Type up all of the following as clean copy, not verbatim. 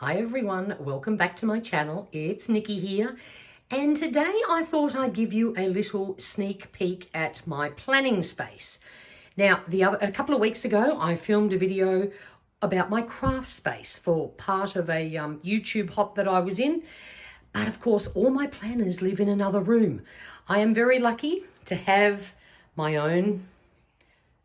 Hi everyone, welcome back to my channel. It's Nikki here, and today I thought I'd give you a little sneak peek at my planning space. Now, a couple of weeks ago, I filmed a video about my craft space for part of a YouTube hop that I was in. But of course, all my planners live in another room. I am very lucky to have my own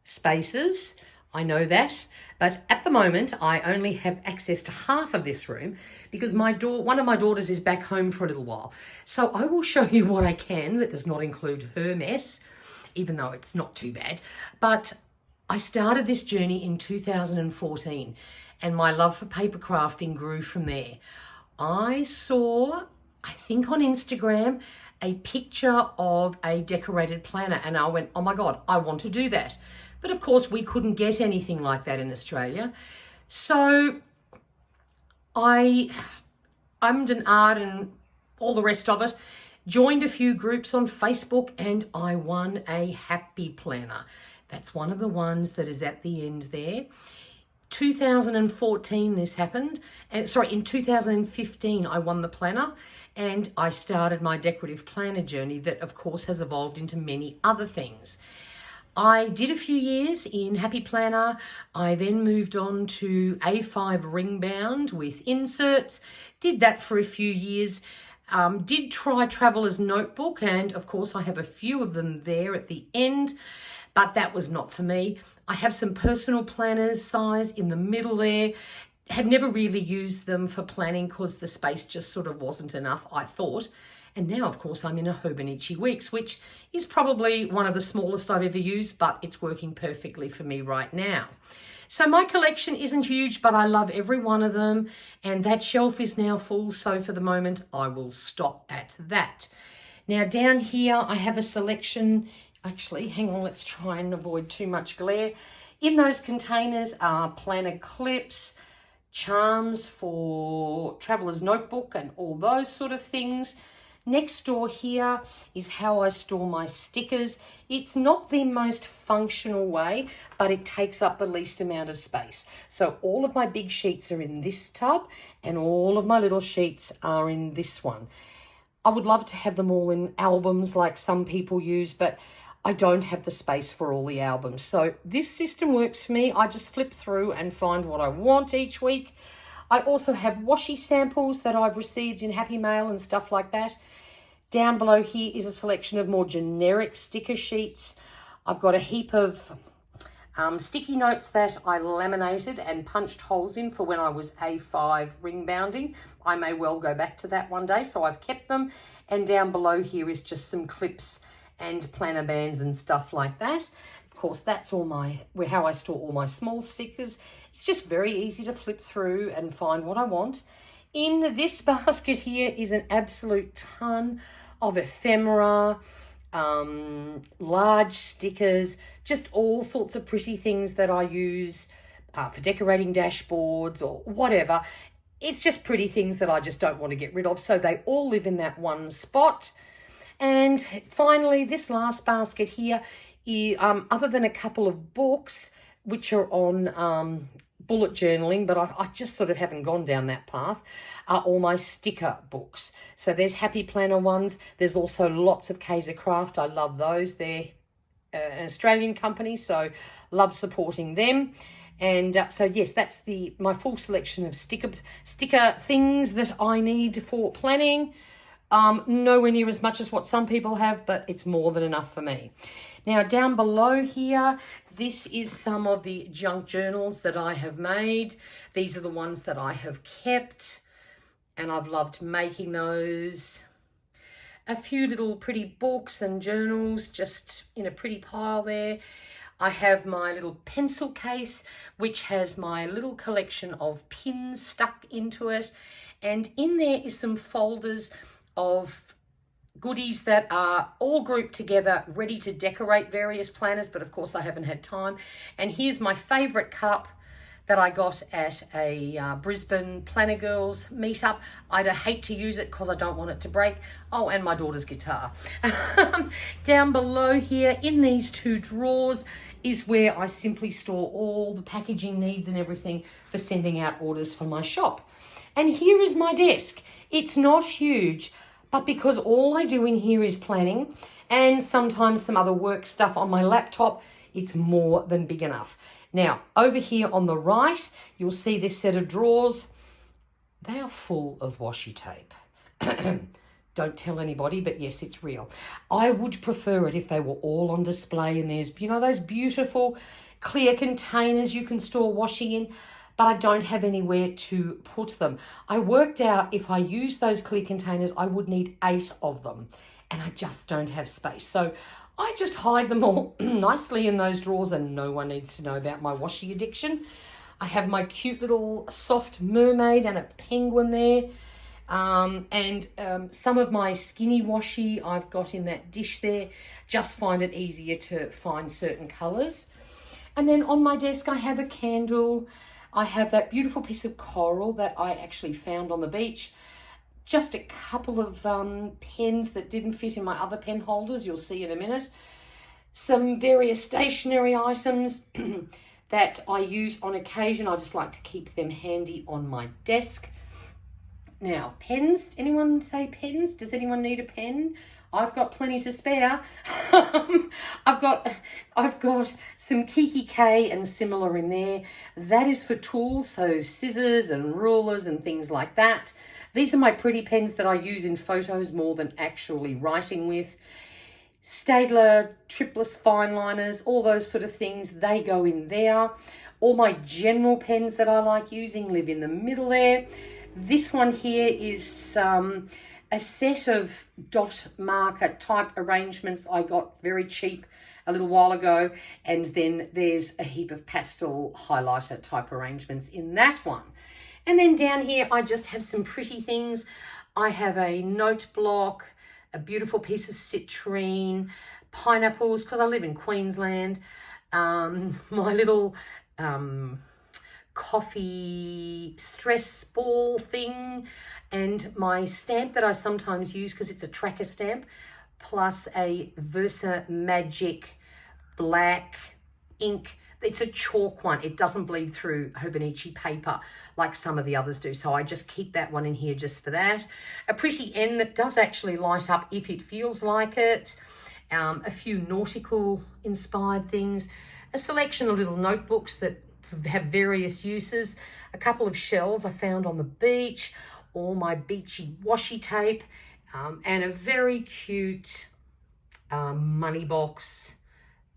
spaces. I know that, but at the moment I only have access to half of this room because one of my daughters is back home for a little while. So I will show you what I can that does not include her mess, even though it's not too bad. But I started this journey in 2014 and my love for paper crafting grew from there. I saw, I think on Instagram, a picture of a decorated planner and I went, oh my God, I want to do that. But of course, we couldn't get anything like that in Australia. So I ummed and ahed and all the rest of it, joined a few groups on Facebook, and I won a happy planner. That's one of the ones that is at the end there. 2014 this happened, and in 2015 I won the planner and I started my decorative planner journey that of course has evolved into many other things. I did a few years in Happy Planner. I then moved on to A5 ring bound with inserts, did that for a few years, did try Traveler's Notebook, and of course I have a few of them there at the end, but that was not for me. I have some personal planners size in the middle there. Have never really used them for planning because the space just sort of wasn't enough, I thought. And now, of course, I'm in a Hobonichi Weeks, which is probably one of the smallest I've ever used, but it's working perfectly for me right now. So my collection isn't huge, but I love every one of them. And that shelf is now full. So for the moment, I will stop at that. Now down here, I have a selection. Actually, hang on, let's try and avoid too much glare. In those containers are planner clips, charms for Traveler's Notebook and all those sort of things. Next door here is how I store my stickers. It's not the most functional way, but it takes up the least amount of space. So all of my big sheets are in this tub and all of my little sheets are in this one. I would love to have them all in albums like some people use, but I don't have the space for all the albums. So this system works for me. I just flip through and find what I want each week. I also have washi samples that I've received in Happy Mail and stuff like that. Down below here is a selection of more generic sticker sheets. I've got a heap of sticky notes that I laminated and punched holes in for when I was A5 ring bounding. I may well go back to that one day, so I've kept them. And down below here is just some clips and planner bands and stuff like that. Of course, that's all how I store all my small stickers. It's just very easy to flip through and find what I want. In this basket here is an absolute ton of ephemera, large stickers, just all sorts of pretty things that I use for decorating dashboards or whatever. It's just pretty things that I just don't want to get rid of. So they all live in that one spot. And finally, this last basket here, other than a couple of books, which are on bullet journaling, but I just sort of haven't gone down that path, are all my sticker books. So there's Happy Planner ones. There's also lots of Kaiser Craft. I love those. They're an Australian company, so love supporting them. And so yes, that's my full selection of sticker things that I need for planning. Nowhere near as much as what some people have, but it's more than enough for me. Now down below here, this is some of the junk journals that I have made. These are the ones that I have kept and I've loved making those. A few little pretty books and journals just in a pretty pile there. I have my little pencil case, which has my little collection of pins stuck into it. And in there is some folders of goodies that are all grouped together, ready to decorate various planners, but of course I haven't had time. And here's my favorite cup that I got at a Brisbane Planner Girls meetup. I'd hate to use it because I don't want it to break. Oh, and my daughter's guitar. Down below here in these two drawers is where I simply store all the packaging needs and everything for sending out orders for my shop. And here is my desk. It's not huge, but because all I do in here is planning and sometimes some other work stuff on my laptop, it's more than big enough. Now, over here on the right, you'll see this set of drawers. They are full of washi tape. Don't tell anybody, but yes, it's real. I would prefer it if they were all on display and there's, you know, those beautiful clear containers you can store washi in, but I don't have anywhere to put them. I worked out if I use those clear containers, I would need 8 of them, and I just don't have space. So I just hide them all nicely in those drawers and no one needs to know about my washi addiction. I have my cute little soft mermaid and a penguin there. Some of my skinny washi I've got in that dish there. Just find it easier to find certain colours. And then on my desk I have a candle. I have that beautiful piece of coral that I actually found on the beach. Just a couple of pens that didn't fit in my other pen holders, you'll see in a minute. Some various stationery items that I use on occasion. I just like to keep them handy on my desk. Now, pens. Anyone say pens? Does anyone need a pen? I've got plenty to spare. I've got some Kiki K and similar in there. That is for tools, so scissors and rulers and things like that. These are my pretty pens that I use in photos more than actually writing with. Staedtler, tripless fine liners, all those sort of things, they go in there. All my general pens that I like using live in the middle there. This one here is a set of dot marker type arrangements I got very cheap a little while ago, and then there's a heap of pastel highlighter type arrangements in that one. And then down here I just have some pretty things. I have a note block, a beautiful piece of citrine, pineapples because I live in Queensland, my little coffee stress ball thing, and my stamp that I sometimes use because it's a tracker stamp, plus a Versa Magic black ink. It's a chalk one. It doesn't bleed through Hobonichi paper like some of the others do, so I just keep that one in here just for that. A pretty N that does actually light up if it feels like it. A few nautical inspired things. A selection of little notebooks that have various uses. A couple of shells I found on the beach. All my beachy washi tape. And a very cute money box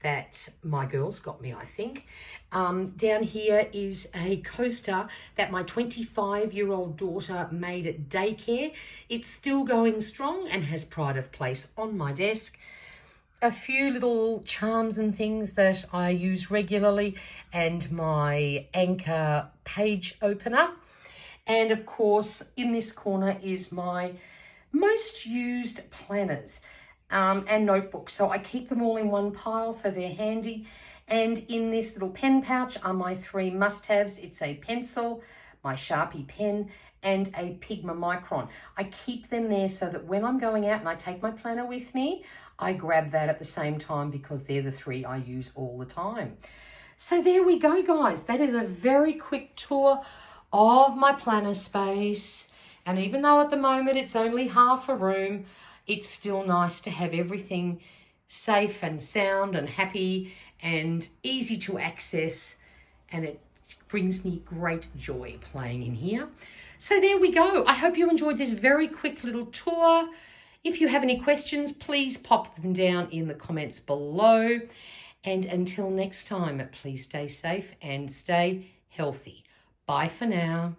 that my girls got me, I think. Down here is a coaster that my 25-year-old daughter made at daycare. It's still going strong and has pride of place on my desk. A few little charms and things that I use regularly, and my Anchor page opener. And of course, in this corner is my most used planners and notebooks. So I keep them all in one pile so they're handy. And in this little pen pouch are my 3 must-haves. It's a pencil, my Sharpie pen, and a Pigma Micron. I keep them there so that when I'm going out and I take my planner with me, I grab that at the same time because they're the 3 I use all the time. So there we go, guys. That is a very quick tour of my planner space. And even though at the moment it's only half a room, it's still nice to have everything safe and sound and happy and easy to access. And it brings me great joy playing in here. So there we go. I hope you enjoyed this very quick little tour. If you have any questions, please pop them down in the comments below. And until next time, please stay safe and stay healthy. Bye for now.